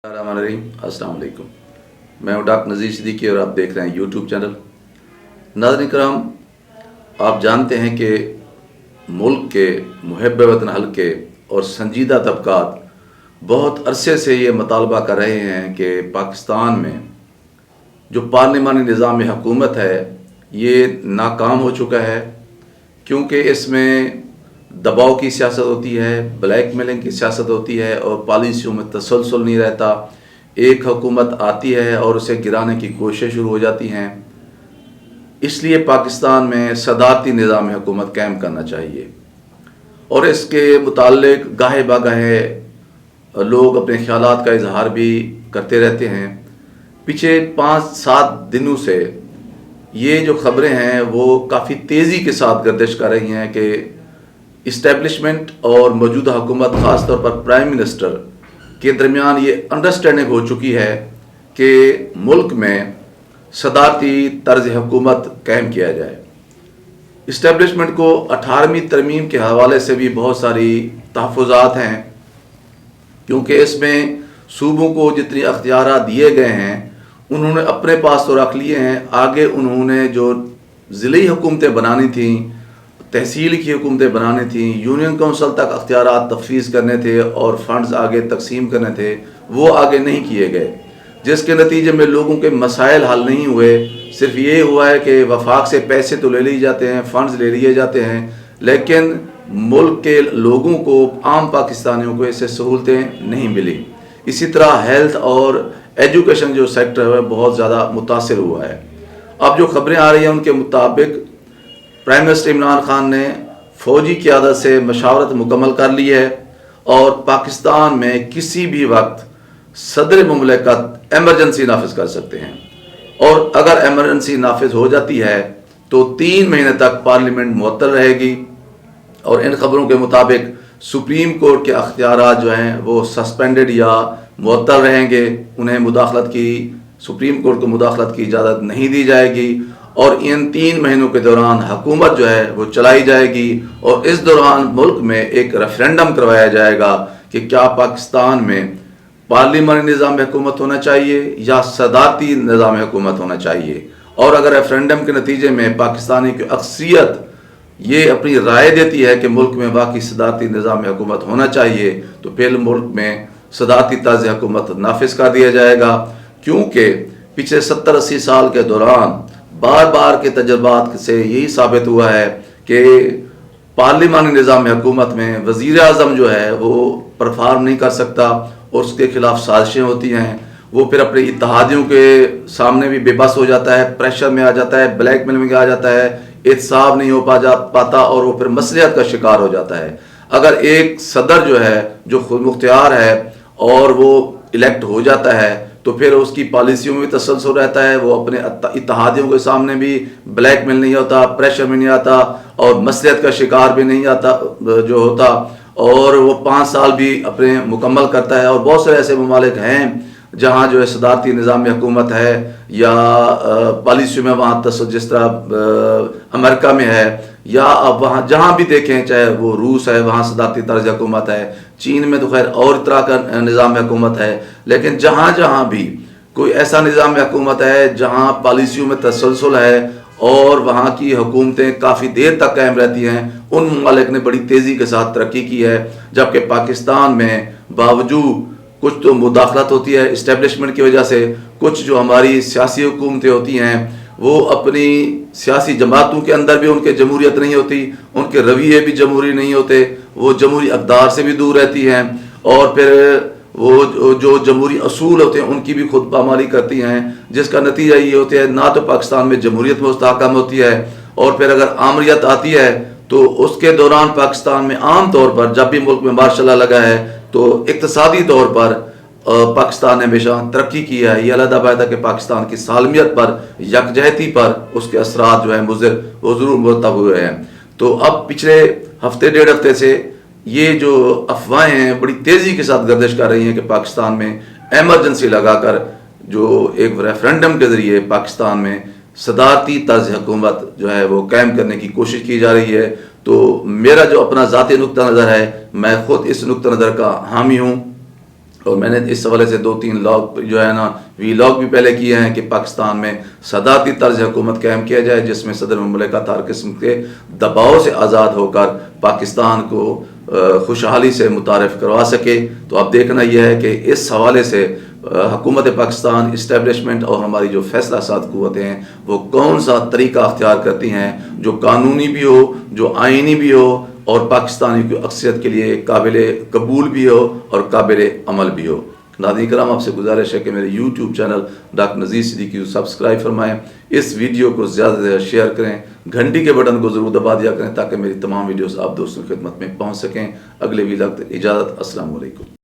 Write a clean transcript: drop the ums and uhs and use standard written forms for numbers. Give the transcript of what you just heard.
अस्सलाम वालेकुम। मैं हूँ डॉक्टर नज़ीर सिद्दीकी और आप देख रहे हैं यूट्यूब चैनल। नाज़रीन किराम, आप जानते हैं कि मुल्क के मुहब्बे वतन हल्के और संजीदा तबकात बहुत अरसे से ये मुतालबा कर रहे हैं कि पाकिस्तान में जो पार्लिमानी निज़ाम हुकूमत है ये नाकाम हो चुका है, क्योंकि इसमें दबाव की सियासत होती है, ब्लैक मेलिंग की सियासत होती है और पॉलिसियों में तसलसल नहीं रहता। एक हुकूमत आती है और उसे गिराने की कोशिश शुरू हो जाती हैं। इसलिए पाकिस्तान में सदारती निज़ाम हुकूमत कायम करना चाहिए और इसके मुताल्लिक गाहे बागाहे लोग अपने ख्यालात का इजहार भी करते रहते हैं। पिछले 5-7 दिनों से ये जो ख़बरें हैं वो काफ़ी तेज़ी के साथ गर्दिश कर रही हैं कि इस्टेब्लिशमेंट और मौजूदा हुकूमत ख़ास तौर पर प्राइम मिनिस्टर के दरमियान ये अंडरस्टैंडिंग हो चुकी है कि मुल्क में सदारती तर्ज हुकूमत कायम किया जाए। इस्टेब्लिशमेंट को 18वीं तरमीम के हवाले से भी बहुत सारी तहफ़्फ़ुज़ात हैं, क्योंकि इसमें सूबों को जितनी अख्तियारात दिए गए हैं उन्होंने अपने पास तो रख लिए हैं। आगे उन्होंने जो ज़िली हुकूमतें बनानी थीं, तहसील की हुकूमतें बनानी थी, यूनियन काउंसिल तक अख्तियारात तफवीज़ करने थे और फंड्स आगे तकसीम करने थे, वो आगे नहीं किए गए, जिसके नतीजे में लोगों के मसाइल हल नहीं हुए। सिर्फ ये हुआ है कि वफाक से पैसे तो ले लिए जाते हैं, फंड्स ले लिए जाते हैं, लेकिन मुल्क के लोगों को, आम पाकिस्तानियों को इससे सहूलतें नहीं मिली। इसी तरह हेल्थ और एजुकेशन जो सेक्टर है बहुत ज़्यादा मुतासर हुआ है। अब जो खबरें आ रही हैं उनके मुताबिक प्राइम मिनिस्टर इमरान खान ने फ़ौजी क़यादत से मशावरत मुकम्मल कर ली है और पाकिस्तान में किसी भी वक्त सदर मुमलिकत एमरजेंसी नाफिज कर सकते हैं, और अगर एमरजेंसी नाफिज हो जाती है तो 3 महीने तक पार्लियामेंट मुअत्तल रहेगी। और इन खबरों के मुताबिक सुप्रीम कोर्ट के अख्तियारात जो हैं वो सस्पेंडेड या मुअत्तल रहेंगे, उन्हें मुदाखलत की, सुप्रीम कोर्ट को मुदाखलत की इजाज़त नहीं दी जाएगी और इन 3 महीनों के दौरान हुकूमत जो है वो चलाई जाएगी। और इस दौरान मुल्क में एक रेफरेंडम करवाया जाएगा कि क्या पाकिस्तान में पार्लिमानी निज़ाम हुकूमत होना चाहिए या सदारती निज़ाम हुकूमत होना चाहिए। और अगर रेफरेंडम के नतीजे में पाकिस्तानी की अक्सरियत ये अपनी राय देती है कि मुल्क में वाकई सदारती निज़ाम हुकूमत होना चाहिए, तो फिर मुल्क में सदारती तर्ज हुकूमत नाफिज कर दिया जाएगा। क्योंकि पिछले 70-80 साल के दौरान बार बार के तजर्बात से यही साबित हुआ है कि पार्लिमानी निज़ाम हुकूमत में वज़ीर आज़म जो है वो परफॉर्म नहीं कर सकता और उसके खिलाफ साजिशें होती हैं। वो फिर अपने इत्तेहादियों के सामने भी बेबस हो जाता है, प्रेशर में आ जाता है, ब्लैकमेल में आ जाता है, एहतसाब नहीं हो पाता और वो फिर मसलियत का शिकार हो जाता है। अगर एक सदर जो है जो खुद मुख्तियार है और वो इलेक्ट हो जाता है तो फिर उसकी पॉलिसियों में भी तसलसल रहता है, वो अपने इत्तेहादियों के सामने भी ब्लैकमेल नहीं होता, प्रेशर में नहीं आता और मसलियत का शिकार भी नहीं आता जो होता, और वो 5 साल भी अपने मुकम्मल करता है। और बहुत सारे ऐसे ममालिक हैं जहाँ जो है सदारती निज़ाम हुकूमत है या पॉलिसी में वहाँ जिस तरह अमेरिका में है या अब वहाँ जहाँ भी देखें, चाहे वो रूस है वहाँ सदारती तर्ज हुकूमत है, चीन में तो खैर और तरह का निज़ाम हुकूमत है, लेकिन जहाँ जहाँ भी कोई ऐसा निज़ाम हुकूमत है जहाँ पॉलिसियों में तसलसल है और वहाँ की हुकूमतें काफ़ी देर तक कायम रहती हैं, उन ममालिक ने बड़ी तेज़ी के साथ तरक्की की है। जबकि पाकिस्तान में बावजूद कुछ तो मुदाखलत होती है इस्टेब्लिशमेंट की वजह से, कुछ जो हमारी सियासी हुकूमतें होती हैं वो अपनी सियासी जमातों के अंदर भी उनके जमहूरियत नहीं होती, उनके रवैये भी जमहूरी नहीं होते, वो जमहूरी अक़दार से भी दूर रहती हैं और फिर वो जो जमहूरी असूल होते हैं उनकी भी खुद पामाली करती हैं, जिसका नतीजा ये होता है ना तो पाकिस्तान में जमहूरियत मुस्तहकम होती है और फिर अगर आमरीत आती है तो उसके दौरान पाकिस्तान में आम तौर पर जब भी मुल्क में मार्शल लॉ लगा है तो इक़्तिसादी तौर पर पाकिस्तान ने हमेशा तरक्की की है। ये अलग बात है कि पाकिस्तान की सालमियत पर, यकजहती पर उसके असरात जो है मुज़र वो ज़रूर मुरतब हुए हैं। तो अब पिछले हफ्ते 1.5 हफ्ते से ये जो अफवाहें हैं बड़ी तेज़ी के साथ गर्दिश कर रही हैं कि पाकिस्तान में एमरजेंसी लगाकर जो एक रेफरेंडम के ज़रिए पाकिस्तान में सदारती तर्ज हुकूमत जो है वो कायम करने की कोशिश की जा रही है। तो मेरा जो अपना ज़ाती नुक्ता नज़र है, मैं ख़ुद इस नुक्ता नज़र का हामी हूँ اور میں نے اس حوالے سے 2-3 لاگ جو ہے نا وی لاگ بھی پہلے کیے ہیں کہ پاکستان میں صدارتی طرز حکومت قائم کیا جائے، جس میں صدر مملکت ہر قسم کے دباؤ سے آزاد ہو کر پاکستان کو خوشحالی سے متعارف کروا سکے۔ تو اب دیکھنا یہ ہے کہ اس حوالے سے حکومت پاکستان اسٹیبلشمنٹ اور ہماری جو فیصلہ ساز قوتیں ہیں وہ کون سا طریقہ اختیار کرتی ہیں جو قانونی بھی ہو، جو آئینی بھی ہو اور پاکستانی کی اکثریت کے لیے قابل قبول بھی ہو اور قابل عمل بھی ہو۔ ناظرین کرام، آپ سے گزارش ہے کہ میرے YouTube channel doctor Nazir Siddiqui کو سبسکرائب فرمائیں، اس ویڈیو کو زیادہ سے زیادہ شیئر کریں، گھنٹی کے بٹن کو ضرور دبا دیا کریں تاکہ میری تمام ویڈیوز آپ دوستوں کی خدمت میں پہنچ سکیں۔ اگلے ویلاگ تک اجازت، السلام علیکم۔